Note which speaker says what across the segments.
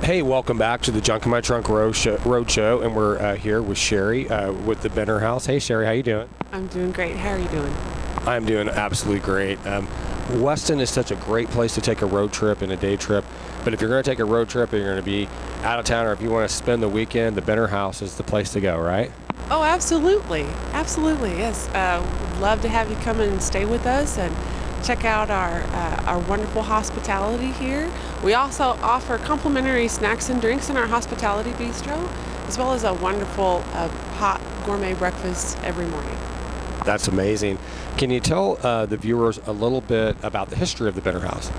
Speaker 1: Hey, welcome back to the Junk in My Trunk Road Show, and we're here with Sherry with the Benner House. Hey, Sherry, how you doing?
Speaker 2: I'm doing great. How are you doing?
Speaker 1: I'm doing absolutely great. Weston is such a great place to take a road trip and a day trip, but if you're going to take a road trip and you're going to be out of town, or if you want to spend the weekend, the Benner House is the place to go, right?
Speaker 2: Oh, absolutely. Absolutely, yes. Would love to have you come and stay with us and check out our wonderful hospitality here. We also offer complimentary snacks and drinks in our hospitality bistro, as well as a wonderful hot gourmet breakfast every morning.
Speaker 1: That's amazing. Can you tell the viewers a little bit about the history of the Benner House?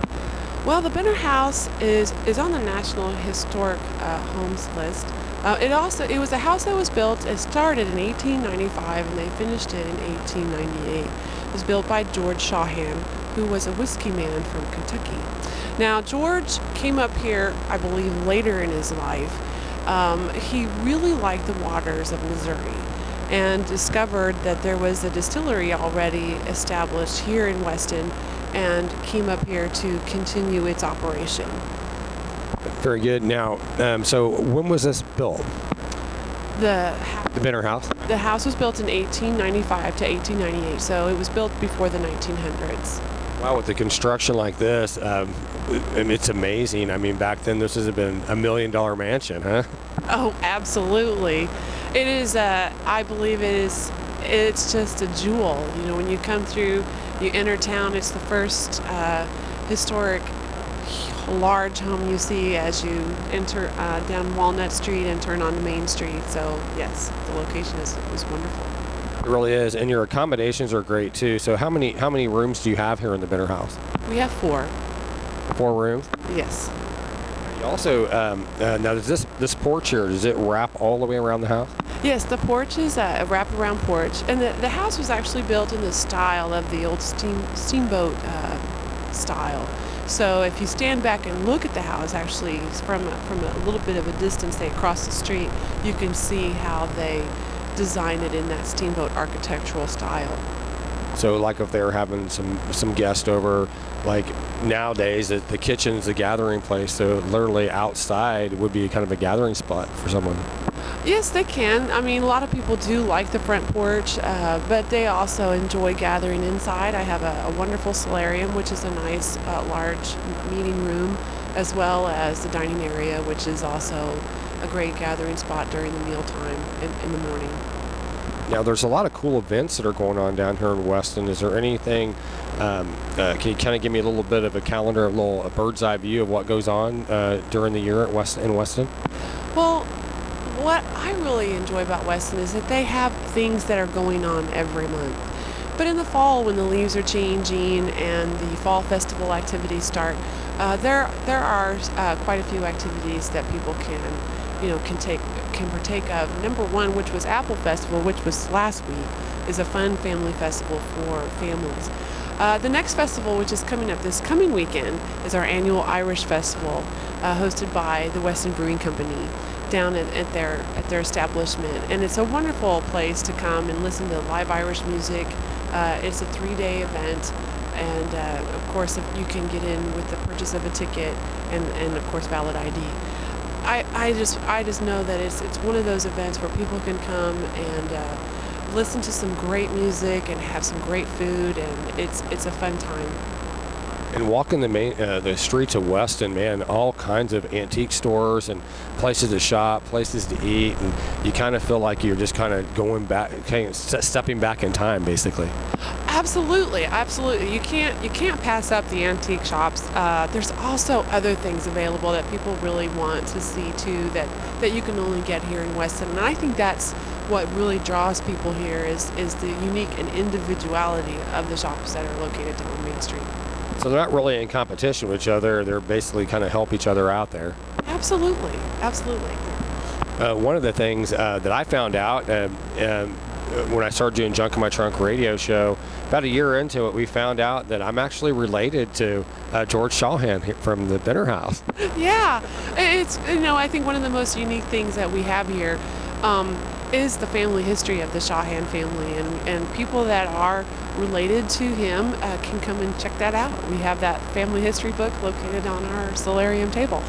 Speaker 2: Well, the Benner House is on the National Historic Homes list. It was a house that was built. It started in 1895 and they finished it in 1898. It was built by George Shawhan, who was a whiskey man from Kentucky. Now, George came up here, I believe, later in his life. He really liked the waters of Missouri and discovered that there was a distillery already established here in Weston and came up here to continue its operation.
Speaker 1: Very good. Now, so when was this built? The Benner House?
Speaker 2: The house was built in 1895 to 1898, so it was built before the 1900s.
Speaker 1: Wow, with the construction like this, it's amazing. I mean, back then this would have been $1 million mansion, huh?
Speaker 2: Oh, absolutely. It is, I believe it's just a jewel. You know, when you come through, you enter town, it's the first historic large home you see as you enter down Walnut Street and turn onto Main Street. So yes, the location is wonderful.
Speaker 1: It really is, and your accommodations are great too. So how many rooms do you have here in the Benner House?
Speaker 2: We have 4.
Speaker 1: 4 rooms?
Speaker 2: Yes.
Speaker 1: You also now does this porch here, does it wrap all the way around the house?
Speaker 2: Yes, the porch is a wraparound porch, and the house was actually built in the style of the old steamboat style. So if you stand back and look at the house, actually from a little bit of a distance, they across the street, you can see how they designed it in that steamboat architectural style.
Speaker 1: So like if they were having some guests over, like nowadays the kitchen's a gathering place, so literally outside would be kind of a gathering spot for someone.
Speaker 2: Yes, they can. I mean, a lot of people do like the front porch, but they also enjoy gathering inside. I have a wonderful solarium, which is a nice large meeting room, as well as the dining area, which is also a great gathering spot during the mealtime in the morning.
Speaker 1: Now, there's a lot of cool events that are going on down here in Weston. Is there anything, can you kind of give me a little bit of a calendar, a bird's eye view of what goes on during the year in Weston?
Speaker 2: Well, what I really enjoy about Weston is that they have things that are going on every month. But in the fall, when the leaves are changing and the fall festival activities start, there are quite a few activities that people can partake of. Number one, which was Apple Festival, which was last week, is a fun family festival for families. The next festival, which is coming up this coming weekend, is our annual Irish Festival, hosted by the Weston Brewing Company down at their establishment, and it's a wonderful place to come and listen to live Irish music. It's a 3-day event, and of course you can get in with the purchase of a ticket and of course valid ID. I just know that it's one of those events where people can come and listen to some great music and have some great food, and it's a fun time.
Speaker 1: And walking the streets of Weston, man, all kinds of antique stores and places to shop, places to eat, and you kind of feel like you're just kind of going back, stepping back in time, basically.
Speaker 2: Absolutely, absolutely. You can't pass up the antique shops. There's also other things available that people really want to see too, that you can only get here in Weston. And I think that's what really draws people here is the unique and individuality of the shops that are located down Main Street.
Speaker 1: So they're not really in competition with each other. They're basically kind of help each other out there.
Speaker 2: Absolutely, absolutely.
Speaker 1: One of the things that I found out when I started doing Junk in My Trunk radio show, about a year into it, we found out that I'm actually related to George Shawhan from the Benner House.
Speaker 2: Yeah, it's, I think one of the most unique things that we have here is the family history of the Shawhan family, and people that are related to him can come and check that out. We have that family history book located on our solarium table.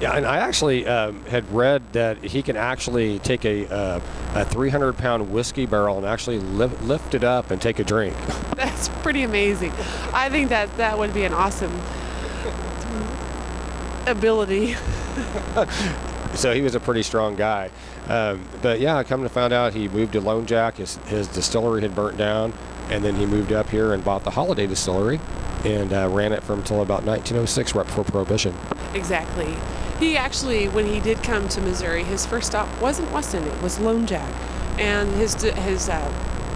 Speaker 1: Yeah, and I actually had read that he can actually take a 300-pound whiskey barrel and actually lift it up and take a drink.
Speaker 2: That's pretty amazing. I think that would be an awesome ability.
Speaker 1: So he was a pretty strong guy. But yeah, I come to find out he moved to Lone Jack. His distillery had burnt down, and then he moved up here and bought the Holiday Distillery and ran it from until about 1906, right before Prohibition.
Speaker 2: Exactly. He actually, when he did come to Missouri, his first stop wasn't Weston, it was Lone Jack. And his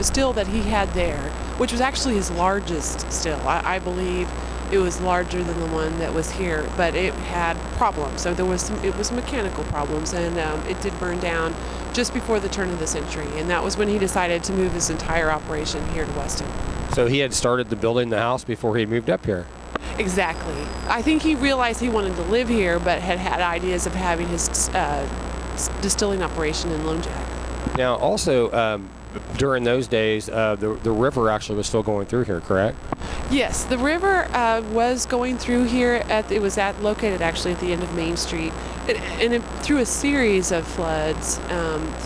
Speaker 2: still that he had there, which was actually his largest still. I believe it was larger than the one that was here, but it had problems. So it was mechanical problems, and it did burn down just before the turn of the century. And that was when he decided to move his entire operation here to Weston.
Speaker 1: So he had started building the house before he moved up here.
Speaker 2: Exactly. I think he realized he wanted to live here, but had ideas of having his distilling operation in Lone Jack.
Speaker 1: Now, also, during those days, the river actually was still going through here, correct?
Speaker 2: Yes, the river was going through here. Located actually at the end of Main Street, through a series of floods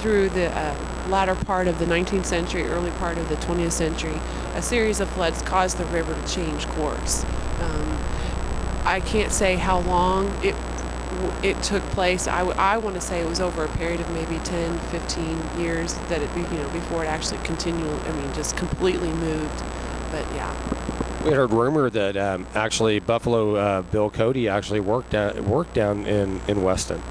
Speaker 2: through the latter part of the 19th century, early part of the 20th century. A series of floods caused the river to change course. I can't say how long it took place. I want to say it was over a period of maybe 10, 15 years that before it actually just completely moved. But yeah.
Speaker 1: We heard rumor that actually Buffalo Bill Cody actually worked down in Weston.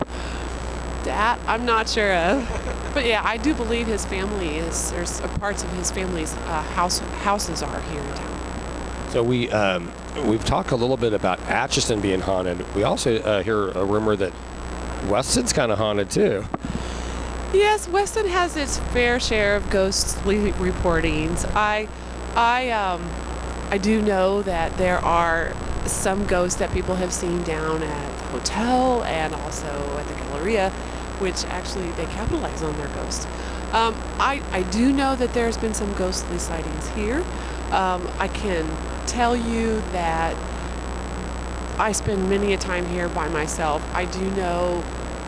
Speaker 2: That I'm not sure of. But yeah, I do believe his family there's parts of his family's houses are here in town.
Speaker 1: So we've talked a little bit about Atchison being haunted. We also hear a rumor that Weston's kind of haunted too.
Speaker 2: Yes, Weston has its fair share of ghostly reportings. I do know that there are some ghosts that people have seen down at the hotel and also at the Galleria, which actually they capitalize on their ghosts. I do know that there's been some ghostly sightings here. I can tell you that I spend many a time here by myself. I do know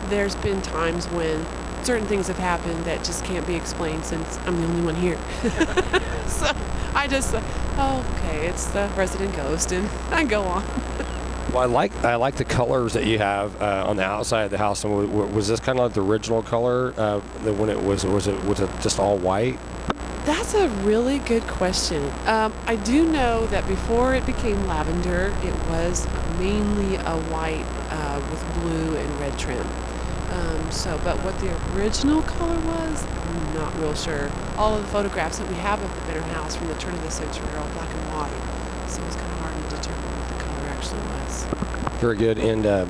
Speaker 2: there's been times when certain things have happened that just can't be explained since I'm the only one here. So I just, okay, it's the resident ghost, and I go on.
Speaker 1: Well, I like the colors that you have on the outside of the house. And was this kind of like the original color when it was it just all white?
Speaker 2: That's a really good question. I do know that before it became lavender, it was mainly a white with blue and red trim. But what the original color was, I'm not real sure. All of the photographs that we have of the Benner house from the turn of the century are all black and white, so it's kind of hard to determine what the color actually was.
Speaker 1: Very good. And the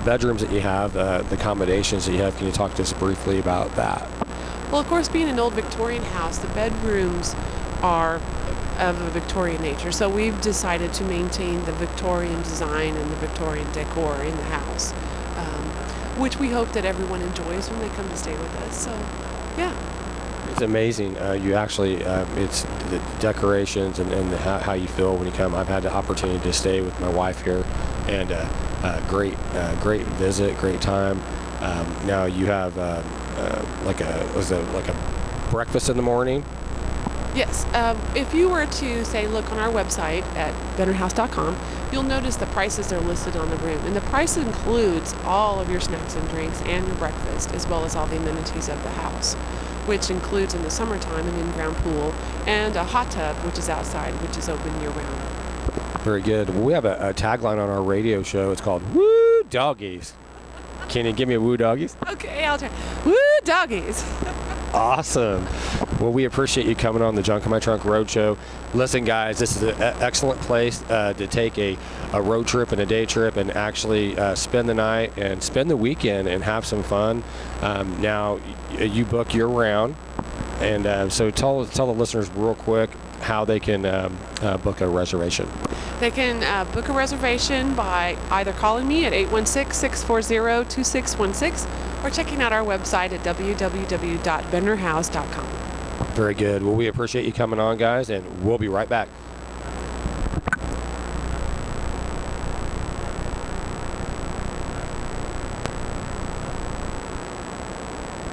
Speaker 1: bedrooms that you have, the accommodations that you have, can you talk to us briefly about that?
Speaker 2: Well, of course, being an old Victorian house, the bedrooms are of a Victorian nature, so we've decided to maintain the Victorian design and the Victorian decor in the house, which we hope that everyone enjoys when they come to stay with us. So, yeah.
Speaker 1: It's amazing. You actually, it's the decorations and how you feel when you come. I've had the opportunity to stay with my wife here, and great visit, great time. Now you have like a breakfast in the morning?
Speaker 2: Yes. If you were to, say, look on our website at bennerhouse.com, you'll notice the prices are listed on the room. And the price includes all of your snacks and drinks and your breakfast, as well as all the amenities of the house, which includes in the summertime an in-ground pool and a hot tub, which is outside, which is open year-round.
Speaker 1: Very good. Well, we have a tagline on our radio show. It's called Woo Doggies. Can you give me a woo doggies?
Speaker 2: Okay, I'll try. Woo doggies.
Speaker 1: Awesome. Well, we appreciate you coming on the Junk in My Trunk Roadshow. Listen, guys, this is an excellent place to take a road trip and a day trip and actually spend the night and spend the weekend and have some fun. Now, you book year-round, and so tell the listeners real quick how they can book a reservation.
Speaker 2: They can book a reservation by either calling me at 816-640-2616 or checking out our website at www.bennerhouse.com.
Speaker 1: Very good. Well, we appreciate you coming on, guys, and we'll be right back.